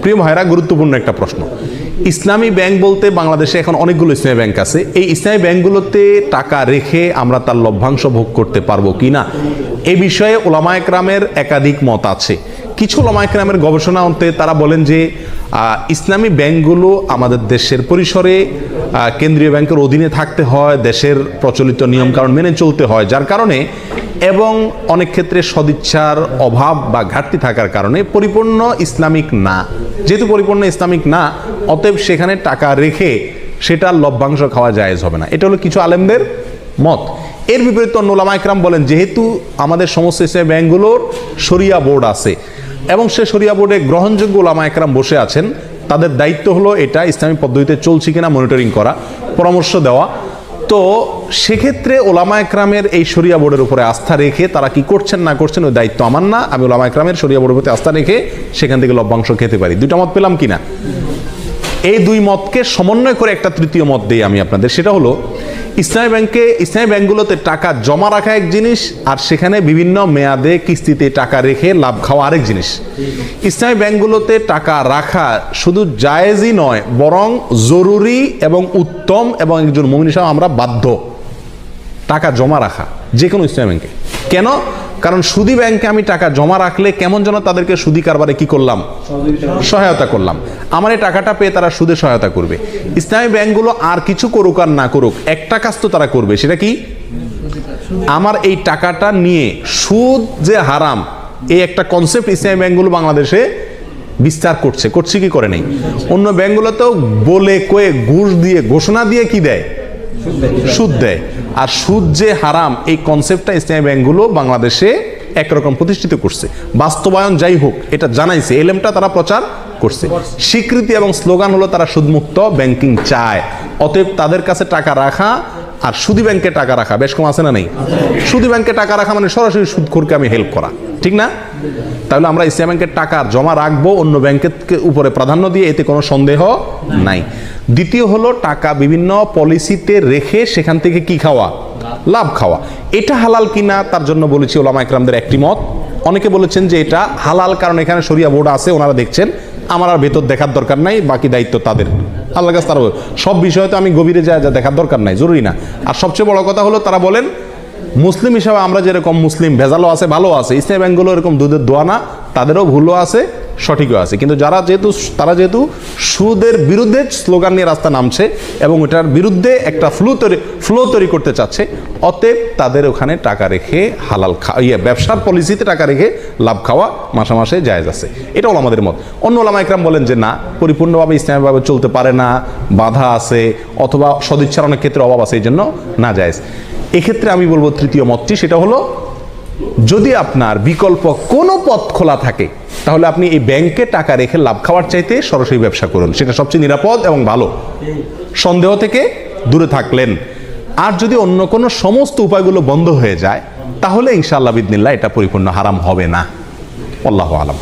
প্রিয় ভাইরা, গুরুত্বপূর্ণ একটা প্রশ্ন। ইসলামী ব্যাংক বলতে বাংলাদেশে এখন অনেকগুলো ইসলামী ব্যাংক আছে। এই ইসলামী ব্যাংকগুলোতে টাকা রেখে আমরা তার লভ্যাংশ ভোগ করতে পারবো কি না, এ বিষয়ে ওলামায়ে কেরামের একাধিক মত আছে। কিছু ওলামায়ে কেরামের গবেষণা অন্তে তারা বলেন যে ইসলামী ব্যাংকগুলো আমাদের দেশের পরিসরে কেন্দ্রীয় ব্যাংকের অধীনে থাকতে হয়, দেশের প্রচলিত নিয়মকানুন মেনে চলতে হয়, যার কারণে এবং অনেক ক্ষেত্রে সদিচ্ছার অভাব বা ঘাটতি থাকার কারণে পরিপূর্ণ ইসলামিক না। যেহেতু পরিপূর্ণ ইসলামিক না, অতএব সেখানে টাকা রেখে সেটার লভ্যাংশ খাওয়া জায়েজ হবে না। এটা হলো কিছু আলেমদের মত। এর বিপরীতে অন্য ওলামায়ে কেরাম বলেন, যেহেতু আমাদের সমস্ত ইসলামী ব্যাংকগুলোর শরিয়া বোর্ড আছে এবং সে শরিয়া বোর্ডে গ্রহণযোগ্য ওলামায়ে কেরাম বসে আছেন, তাদের দায়িত্ব হলো এটা ইসলামী পদ্ধতিতে চলছে কিনা মনিটরিং করা, পরামর্শ দেওয়া। তো সেক্ষেত্রে ওলামায়ে কেরামের এই শরিয়া বোর্ডের উপরে আস্থা রেখে তারা কি করছেন না করছেন ওই দায়িত্ব আমার না। আমি ওলামায়ে কেরামের শরিয়া বোর্ডের প্রতি আস্থা রেখে সেখান থেকে লভ্যাংশ খেতে পারি। দুইটা মত পেলাম কিনা? এই দুই মতকে সমন্বয় করে একটা তৃতীয় মত দিই আমি আপনাদের। সেটা হলো ইসলামী ব্যাংকগুলোতে টাকা জমা রাখা এক জিনিস, আর সেখানে বিভিন্ন মেয়াদে কিস্তিতে টাকা রেখে লাভ খাওয়া আরেক জিনিস। ইসলামী ব্যাংকগুলোতে টাকা রাখা শুধু জায়েজই নয়, বরং জরুরি এবং উত্তম, এবং একজন মুমিন হিসেবে আমরা বাধ্য টাকা জমা রাখা যে কোনো ইসলামী ব্যাংকে। কেন? কারণ সুদী ব্যাংকে আমি টাকা জমা রাখলে কেমন যেন তাদেরকে সুদী কারবারে কি করলাম, সহায়তা করলাম। আমার এই টাকাটা পেয়ে তারা সুদে সহায়তা করবে। ইসলামী ব্যাংকগুলো আর কিছু করুক আর না করুক, একটা কাজ তো তারা করবে, সেটা কি? আমার এই টাকাটা নিয়ে সুদ যে হারাম, এই একটা কনসেপ্ট ইসলামী ব্যাংকগুলো বাংলাদেশে বিস্তার করছে কি করে নেই? অন্য ব্যাংকগুলোতেও বলে কয়ে ঘুষ দিয়ে ঘোষণা দিয়ে কি দেয়, সুদ দেয়। আর সুদ যে হারাম, এই কনসেপ্টটা ইসলামী ব্যাংকগুলো বাংলাদেশে একরকম প্রতিষ্ঠিত করছে। বাস্তবায়ন যাই হোক, এটা জানাইছে, এলেমটা তারা প্রচার করছে। স্বীকৃতি এবং স্লোগান হলো তারা সুদমুক্ত ব্যাংকিং চায়। অতএব তাদের কাছে টাকা রাখা আর সুদী ব্যাংকে টাকা রাখা বেশ কম আছে না নেই? সুদী ব্যাংকে টাকা রাখা মানে সরাসরি সুদখোরকে আমি হেল্প করা, ঠিক না? তাহলে আমরা ইসলামী ব্যাংকের টাকা জমা রাখবো অন্য ব্যাংকের উপরে প্রাধান্য দিয়ে, এতে কোনো সন্দেহ নাই। দ্বিতীয় হলো টাকা বিভিন্ন পলিসিতে রেখে সেখান থেকে কি খাওয়া, লাভ খাওয়া। এটা হালাল কিনা তার জন্য বলেছি ওলামায়ে কেরামদের একটি মত। অনেকে বলেছেন যে এটা হালাল, কারণ এখানে শরিয়া বোর্ড আছে, ওনারা দেখছেন, আমার আর ভেতর দেখার দরকার নাই, বাকি দায়িত্ব তাদের, আল্লাহর কাছে তারা সব বিষয়ে তো আমি গভীরে যা দেখার দরকার নাই, জরুরি না। আর সবচেয়ে বড় কথা হলো তারা বলেন মুসলিম হিসাবে আমরা যেরকম মুসলিম, ভেজালও আছে ভালো আছে, ইসলামী ব্যাংকগুলো এরকম দুধের দোয়া না, তাদেরও ভুলও আছে সঠিকও আছে। কিন্তু তারা যেহেতু সুদের বিরুদ্ধে স্লোগান নিয়ে রাস্তা নামছে এবং এটার বিরুদ্ধে একটা ফ্লো তৈরি করতে চাচ্ছে, অতএব তাদের ওখানে টাকা রেখে হালাল ব্যবসার পলিসিতে টাকা রেখে লাভ খাওয়া মাসে মাসে জায়েজ আছে। এটাও আমাদের মত। অন্য ওলামায়ে কেরাম বলেন যে না, পরিপূর্ণভাবে ইসলামীভাবে চলতে পারে না, বাধা আছে, অথবা সদিচ্ছার অনেক ক্ষেত্রে অভাব আছে, এই জন্য না জায়েজ। এক্ষেত্রে আমি বলবো তৃতীয় মতটি, সেটা হলো যদি আপনার বিকল্প কোনো পথ খোলা থাকে, তাহলে আপনি এই ব্যাংকে টাকা রেখে লাভ খাওয়ার চাইতে সরাসরি ব্যবসা করুন, সেটা সবচেয়ে নিরাপদ এবং ভালো, সন্দেহ থেকে দূরে থাকলেন। আর যদি অন্য কোনো সমস্ত উপায়গুলো বন্ধ হয়ে যায়, তাহলে ইনশাআল্লাহ বিদিনিল্লাহ এটা পরিপূর্ণ হারাম হবে না। আল্লাহু আলাম।